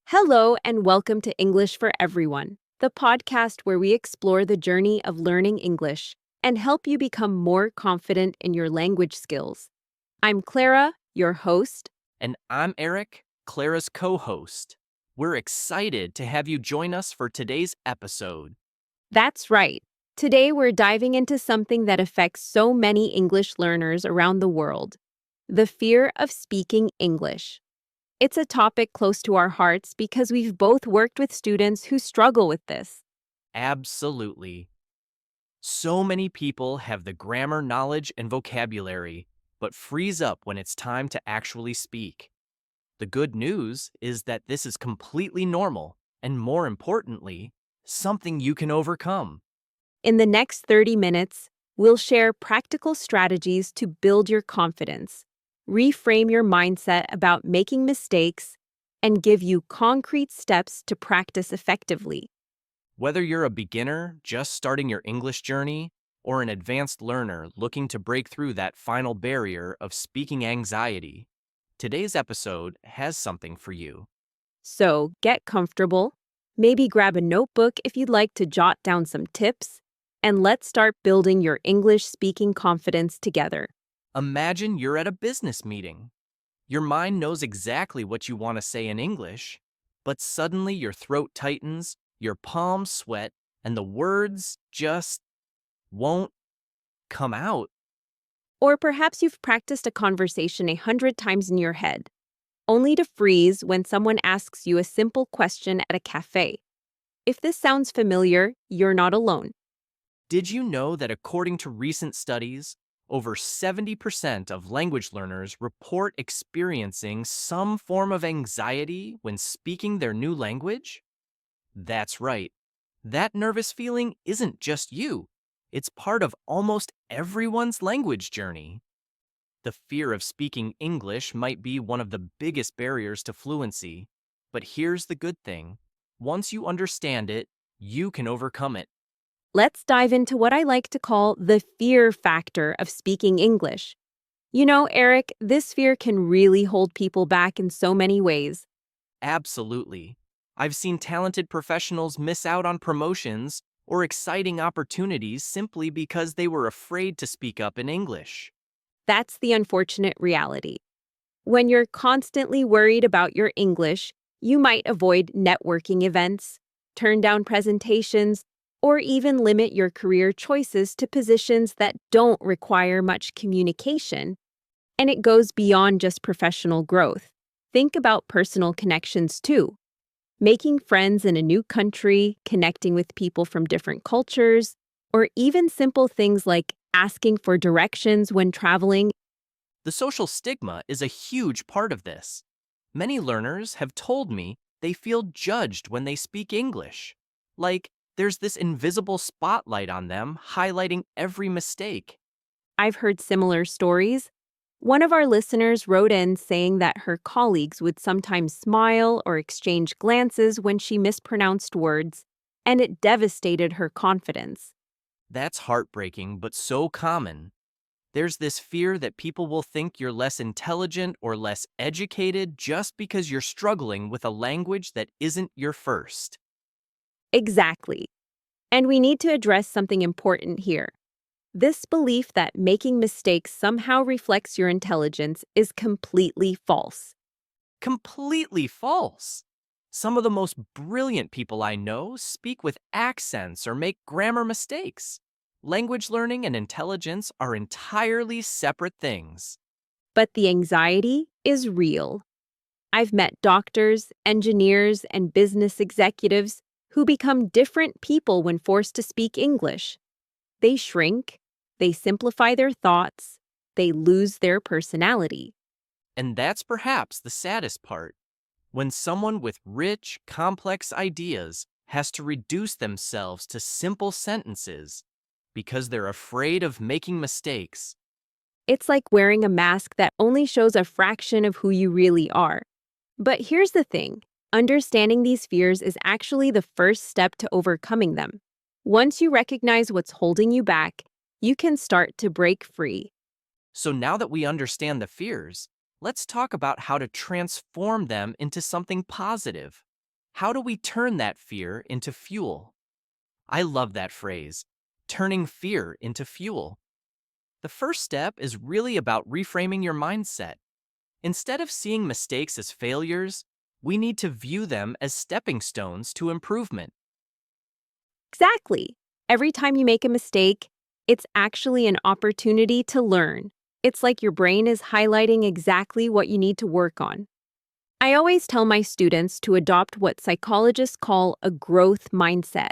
Hello, and welcome to English for Everyone, the podcast where we explore the journey of learning English and help you become more confident in your language skills. I'm Clara, your host. And I'm Eric, Clara's co host. We're excited to have you join us for today's episode. That's right. Today we're diving into something that affects so many English learners around the world: the fear of speaking English. It's a topic close to our hearts because we've both worked with students who struggle with this. Absolutely. So many people have the grammar knowledge and vocabulary, but freeze up when it's time to actually speak. The good news is that this is completely normal, and more importantly, something you can overcome. In the next 30 minutes, we'll share practical strategies to build your confidence, reframe your mindset about making mistakes, and give you concrete steps to practice effectively. Whether you're a beginner just starting your English journey or an advanced learner looking to break through that final barrier of speaking anxiety, today's episode has something for you. So get comfortable, maybe grab a notebook if you'd like to jot down some tips, and let's start building your English speaking confidence together. Imagine you're at a business meeting. Your mind knows exactly what you want to say in English, but suddenly your throat tightens, your palms sweat, and the words just won't come out. Or perhaps you've practiced a conversation 100 times in your head, only to freeze when someone asks you a simple question at a cafe. If this sounds familiar, you're not alone. Did you know that according to recent studies, over 70% of language learners report experiencing some form of anxiety when speaking their new language? That's right. That nervous feeling isn't just you. It's part of almost everyone's language journey. The fear of speaking English might be one of the biggest barriers to fluency, but here's the good thing. Once you understand it, you can overcome it. Let's dive into what I like to call the fear factor of speaking English. You know, Eric, this fear can really hold people back in so many ways. Absolutely. I've seen talented professionals miss out on promotions or exciting opportunities simply because they were afraid to speak up in English. That's the unfortunate reality. When you're constantly worried about your English, you might avoid networking events, turn down presentations, or even limit your career choices to positions that don't require much communication. And it goes beyond just professional growth. Think about personal connections too. Making friends in a new country, connecting with people from different cultures, or even simple things like asking for directions when traveling. The social stigma is a huge part of this. Many learners have told me they feel judged when they speak English. Like, there's this invisible spotlight on them highlighting every mistake. I've heard similar stories. One of our listeners wrote in saying that her colleagues would sometimes smile or exchange glances when she mispronounced words, and it devastated her confidence. That's heartbreaking, but so common. There's this fear that people will think you're less intelligent or less educated just because you're struggling with a language that isn't your first. Exactly. And we need to address something important here. This belief that making mistakes somehow reflects your intelligence is completely false. Completely false. Some of the most brilliant people I know speak with accents or make grammar mistakes. Language learning and intelligence are entirely separate things. But the anxiety is real. I've met doctors, engineers, and business executives who become different people when forced to speak English. They shrink, they simplify their thoughts, they lose their personality. And that's perhaps the saddest part. When someone with rich, complex ideas has to reduce themselves to simple sentences because they're afraid of making mistakes. It's like wearing a mask that only shows a fraction of who you really are. But here's the thing: understanding these fears is actually the first step to overcoming them. Once you recognize what's holding you back, you can start to break free. So now that we understand the fears, let's talk about how to transform them into something positive. How do we turn that fear into fuel? I love that phrase, turning fear into fuel. The first step is really about reframing your mindset. Instead of seeing mistakes as failures, we need to view them as stepping stones to improvement. Exactly. Every time you make a mistake, it's actually an opportunity to learn. It's like your brain is highlighting exactly what you need to work on. I always tell my students to adopt what psychologists call a growth mindset.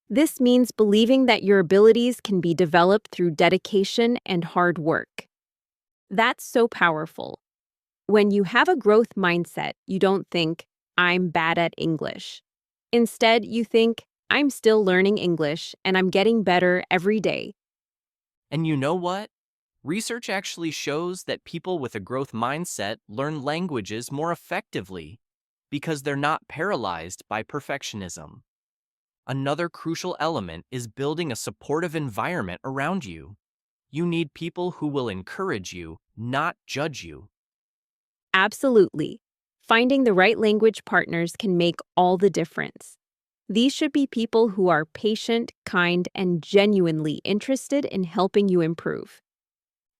This means believing that your abilities can be developed through dedication and hard work. That's so powerful. When you have a growth mindset, you don't think, I'm bad at English. Instead, you think, I'm still learning English and I'm getting better every day. And you know what? Research actually shows that people with a growth mindset learn languages more effectively because they're not paralyzed by perfectionism. Another crucial element is building a supportive environment around you. You need people who will encourage you, not judge you. Absolutely. Finding the right language partners can make all the difference. These should be people who are patient, kind, and genuinely interested in helping you improve.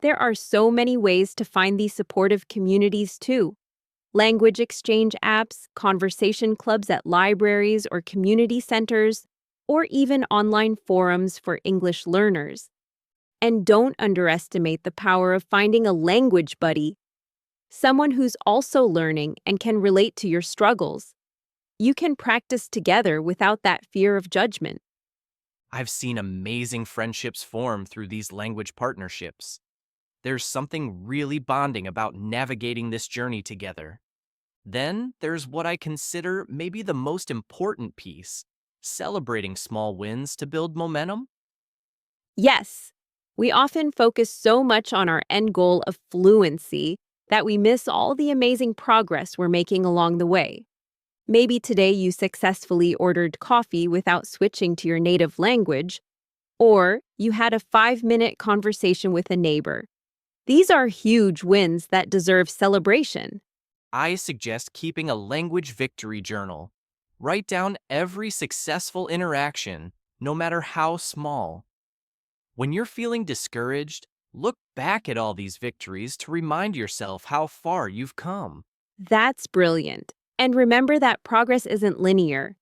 There are so many ways to find these supportive communities, too. Language exchange apps, conversation clubs at libraries or community centers, or even online forums for English learners. And don't underestimate the power of finding a language buddy, someone who's also learning and can relate to your struggles. You can practice together without that fear of judgment. I've seen amazing friendships form through these language partnerships. There's something really bonding about navigating this journey together. Then there's what I consider maybe the most important piece, celebrating small wins to build momentum. Yes, we often focus so much on our end goal of fluency that we miss all the amazing progress we're making along the way. Maybe today you successfully ordered coffee without switching to your native language, or you had a 5-minute conversation with a neighbor. These are huge wins that deserve celebration. I suggest keeping a language victory journal. Write down every successful interaction, no matter how small. When you're feeling discouraged, look back at all these victories to remind yourself how far you've come. That's brilliant. And remember that progress isn't linear.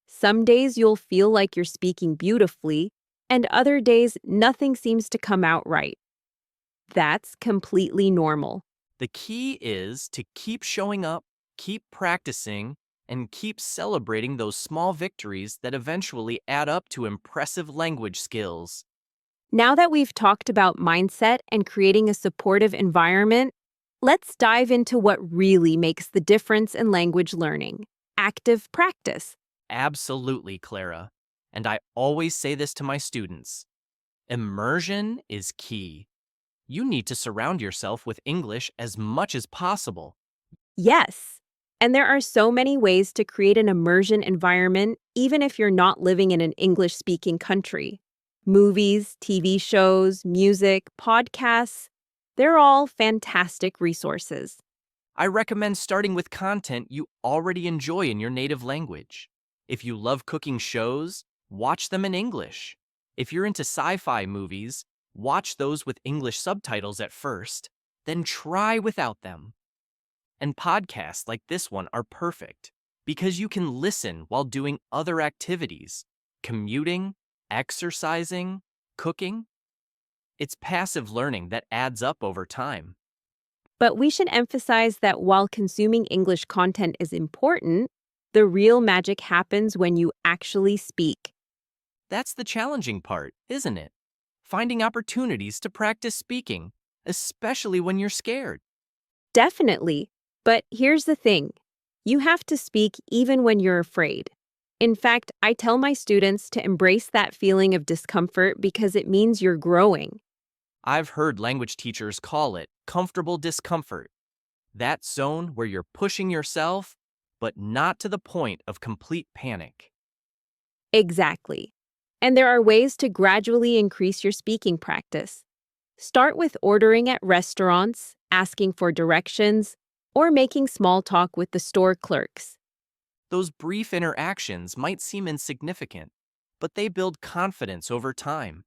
Some days you'll feel like you're speaking beautifully, and other days nothing seems to come out right. That's completely normal. The key is to keep showing up, keep practicing, and keep celebrating those small victories that eventually add up to impressive language skills. Now that we've talked about mindset and creating a supportive environment, let's dive into what really makes the difference in language learning: active practice. Absolutely, Clara. And I always say this to my students. Immersion is key. You need to surround yourself with English as much as possible. Yes. And there are so many ways to create an immersion environment, even if you're not living in an English speaking country. Movies, TV shows, music, podcasts, they're all fantastic resources. I recommend starting with content you already enjoy in your native language. If you love cooking shows, watch them in English. If you're into sci-fi movies, watch those with English subtitles at first, then try without them. And podcasts like this one are perfect because you can listen while doing other activities, commuting, exercising, cooking. It's passive learning that adds up over time. But we should emphasize that while consuming English content is important, the real magic happens when you actually speak. That's the challenging part, isn't it? Finding opportunities to practice speaking, especially when you're scared. Definitely. But here's the thing: you have to speak even when you're afraid. In fact, I tell my students to embrace that feeling of discomfort because it means you're growing. I've heard language teachers call it comfortable discomfort, that zone where you're pushing yourself, but not to the point of complete panic. Exactly. And there are ways to gradually increase your speaking practice. Start with ordering at restaurants, asking for directions, or making small talk with the store clerks. Those brief interactions might seem insignificant, but they build confidence over time.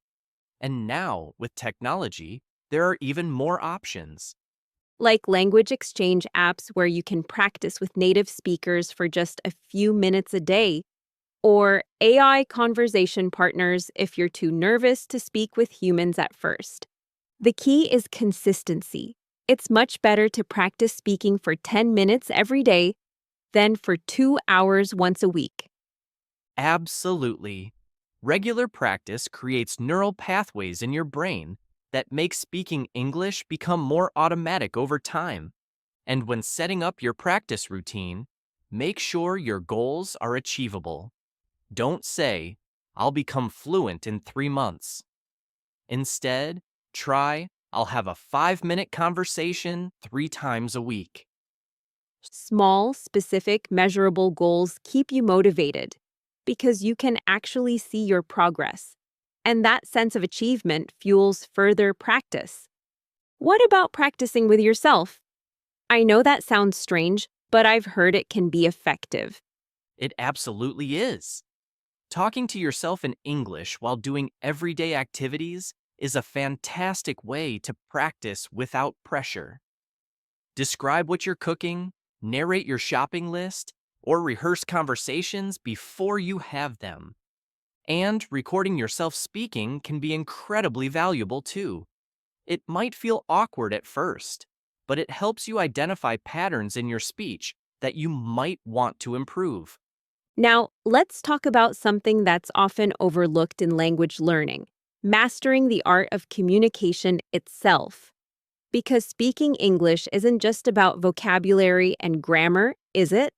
And now, with technology, there are even more options. Like language exchange apps where you can practice with native speakers for just a few minutes a day, or AI conversation partners if you're too nervous to speak with humans at first. The key is consistency. It's much better to practice speaking for 10 minutes every day than for 2 hours once a week. Absolutely. Regular practice creates neural pathways in your brain that make speaking English become more automatic over time. And when setting up your practice routine, make sure your goals are achievable. Don't say, I'll become fluent in 3 months. Instead, try, I'll have a 5-minute conversation 3 times a week. Small, specific, measurable goals keep you motivated because you can actually see your progress. And that sense of achievement fuels further practice. What about practicing with yourself? I know that sounds strange, but I've heard it can be effective. It absolutely is. Talking to yourself in English while doing everyday activities is a fantastic way to practice without pressure. Describe what you're cooking, narrate your shopping list, or rehearse conversations before you have them. And recording yourself speaking can be incredibly valuable too. It might feel awkward at first, but it helps you identify patterns in your speech that you might want to improve. Now, let's talk about something that's often overlooked in language learning: mastering the art of communication itself. Because speaking English isn't just about vocabulary and grammar, is it?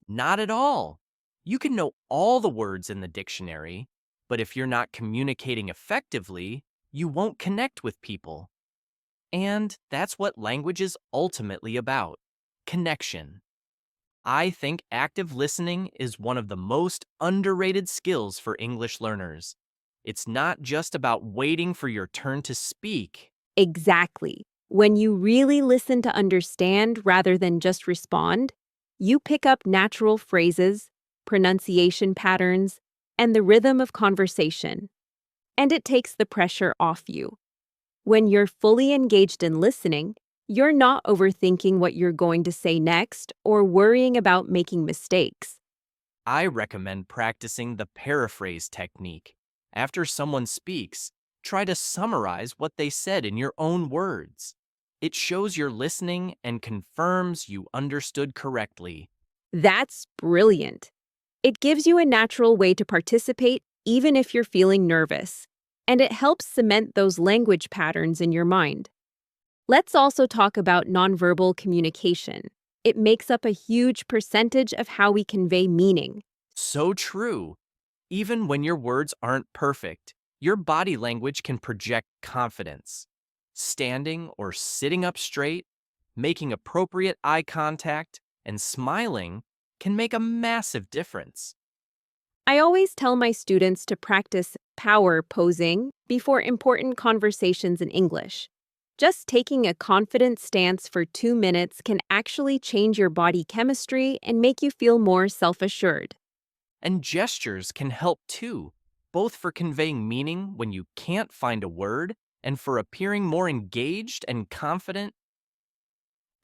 Not at all. You can know all the words in the dictionary, but if you're not communicating effectively, you won't connect with people. And that's what language is ultimately about: connection. I think active listening is one of the most underrated skills for English learners. It's not just about waiting for your turn to speak. Exactly. When you really listen to understand rather than just respond, you pick up natural phrases, pronunciation patterns, and the rhythm of conversation. And it takes the pressure off you. When you're fully engaged in listening, you're not overthinking what you're going to say next or worrying about making mistakes. I recommend practicing the paraphrase technique. After someone speaks, try to summarize what they said in your own words. It shows you're listening and confirms you understood correctly. That's brilliant. It gives you a natural way to participate even if you're feeling nervous, and it helps cement those language patterns in your mind. Let's also talk about nonverbal communication. It makes up a huge percentage of how we convey meaning. So true. Even when your words aren't perfect, your body language can project confidence. Standing or sitting up straight, making appropriate eye contact, and smiling can make a massive difference. I always tell my students to practice power posing before important conversations in English. Just taking a confident stance for 2 minutes can actually change your body chemistry and make you feel more self-assured. And gestures can help too, both for conveying meaning when you can't find a word and for appearing more engaged and confident.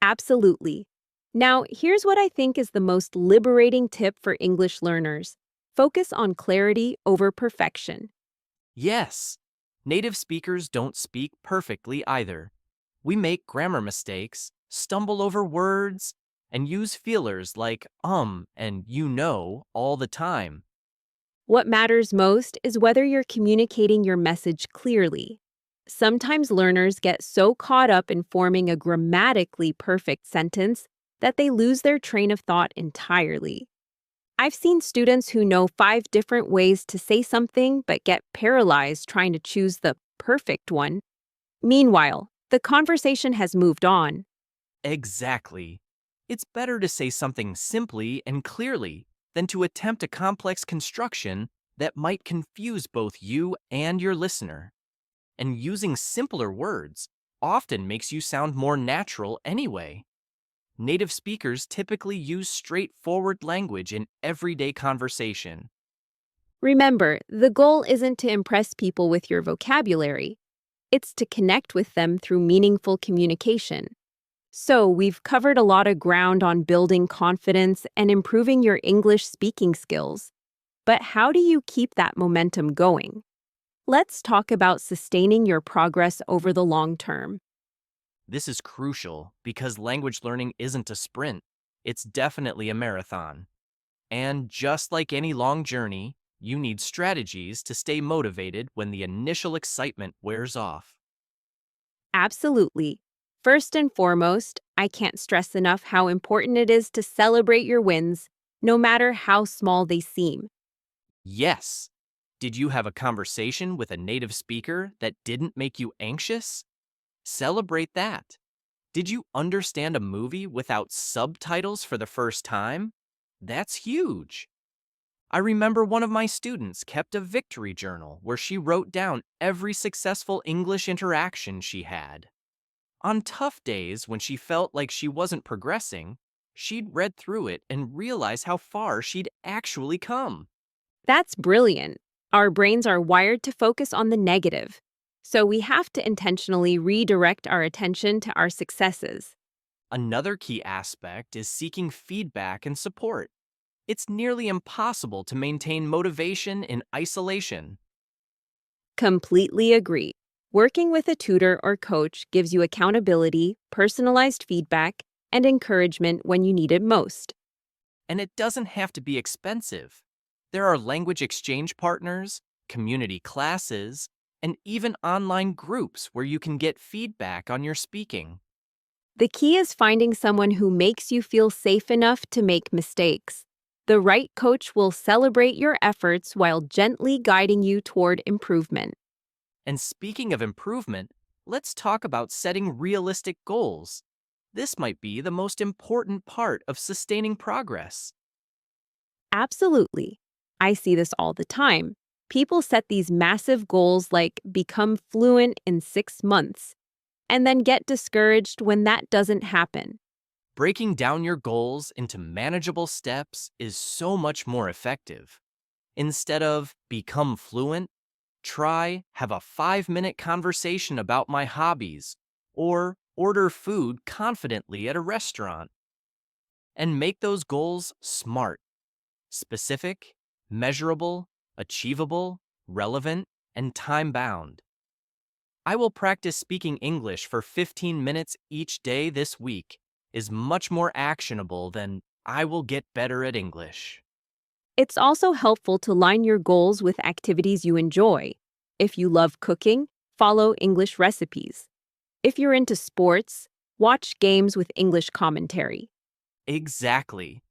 Absolutely. Now, here's what I think is the most liberating tip for English learners: focus on clarity over perfection. Yes, native speakers don't speak perfectly either. We make grammar mistakes, stumble over words, and use feelers like and you know all the time. What matters most is whether you're communicating your message clearly. Sometimes learners get so caught up in forming a grammatically perfect sentence that they lose their train of thought entirely. I've seen students who know 5 different ways to say something but get paralyzed trying to choose the perfect one. Meanwhile, the conversation has moved on. Exactly. It's better to say something simply and clearly than to attempt a complex construction that might confuse both you and your listener. And using simpler words often makes you sound more natural anyway. Native speakers typically use straightforward language in everyday conversation. Remember, the goal isn't to impress people with your vocabulary, it's to connect with them through meaningful communication. So, we've covered a lot of ground on building confidence and improving your English speaking skills. But how do you keep that momentum going? Let's talk about sustaining your progress over the long term. This is crucial because language learning isn't a sprint, it's definitely a marathon. And just like any long journey, you need strategies to stay motivated when the initial excitement wears off. Absolutely. First and foremost, I can't stress enough how important it is to celebrate your wins, no matter how small they seem. Yes. Did you have a conversation with a native speaker that didn't make you anxious? Celebrate that. Did you understand a movie without subtitles for the first time? That's huge. I remember one of my students kept a victory journal where she wrote down every successful English interaction she had. On tough days when she felt like she wasn't progressing, she'd read through it and realize how far she'd actually come. That's brilliant. Our brains are wired to focus on the negative, so we have to intentionally redirect our attention to our successes. Another key aspect is seeking feedback and support. It's nearly impossible to maintain motivation in isolation. Completely agree. Working with a tutor or coach gives you accountability, personalized feedback, and encouragement when you need it most. And it doesn't have to be expensive. There are language exchange partners, community classes, and even online groups where you can get feedback on your speaking. The key is finding someone who makes you feel safe enough to make mistakes. The right coach will celebrate your efforts while gently guiding you toward improvement. And speaking of improvement, let's talk about setting realistic goals. This might be the most important part of sustaining progress. Absolutely. I see this all the time. People set these massive goals like become fluent in 6 months and then get discouraged when that doesn't happen. Breaking down your goals into manageable steps is so much more effective. Instead of become fluent, try have a 5-minute conversation about my hobbies or order food confidently at a restaurant. And make those goals smart, specific, measurable, achievable, relevant, and time bound. I will practice speaking English for 15 minutes each day this week is much more actionable than I will get better at English. It's also helpful to line your goals with activities you enjoy. If you love cooking, follow English recipes. If you're into sports, watch games with English commentary. Exactly.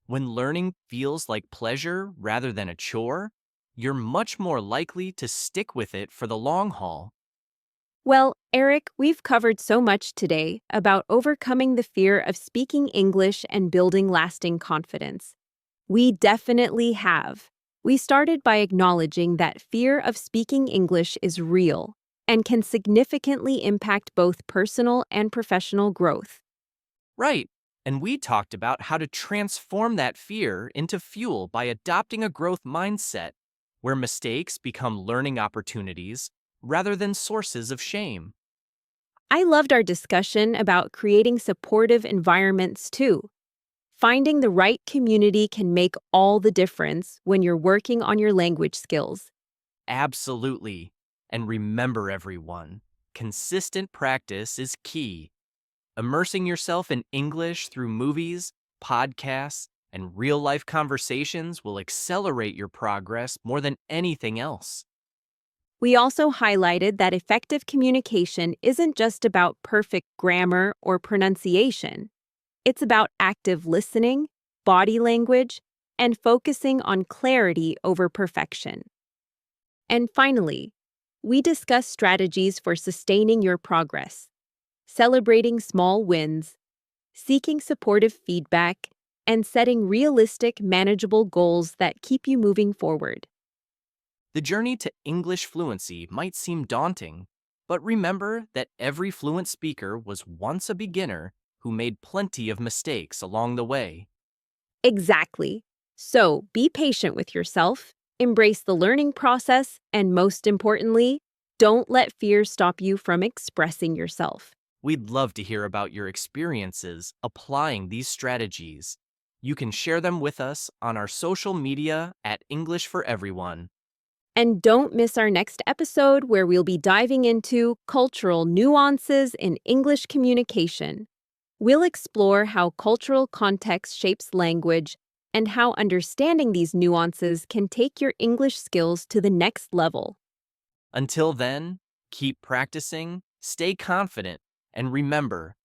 When learning feels like pleasure rather than a chore, you're much more likely to stick with it for the long haul. Well, Eric, we've covered so much today about overcoming the fear of speaking English and building lasting confidence. We definitely have. We started by acknowledging that fear of speaking English is real and can significantly impact both personal and professional growth. Right. And we talked about how to transform that fear into fuel by adopting a growth mindset where mistakes become learning opportunities rather than sources of shame. I loved our discussion about creating supportive environments too. Finding the right community can make all the difference when you're working on your language skills. Absolutely. And remember, everyone, consistent practice is key. Immersing yourself in English through movies, podcasts, and real life conversations will accelerate your progress more than anything else. We also highlighted that effective communication isn't just about perfect grammar or pronunciation. It's about active listening, body language, and focusing on clarity over perfection. And finally, we discuss strategies for sustaining your progress, celebrating small wins, seeking supportive feedback, and setting realistic, manageable goals that keep you moving forward. The journey to English fluency might seem daunting, but remember that every fluent speaker was once a beginner who made plenty of mistakes along the way. Exactly. So be patient with yourself, embrace the learning process, and most importantly, don't let fear stop you from expressing yourself. We'd love to hear about your experiences applying these strategies. You can share them with us on our social media at English for Everyone. And don't miss our next episode where we'll be diving into cultural nuances in English communication. We'll explore how cultural context shapes language and how understanding these nuances can take your English skills to the next level. Until then, keep practicing, stay confident, and remember,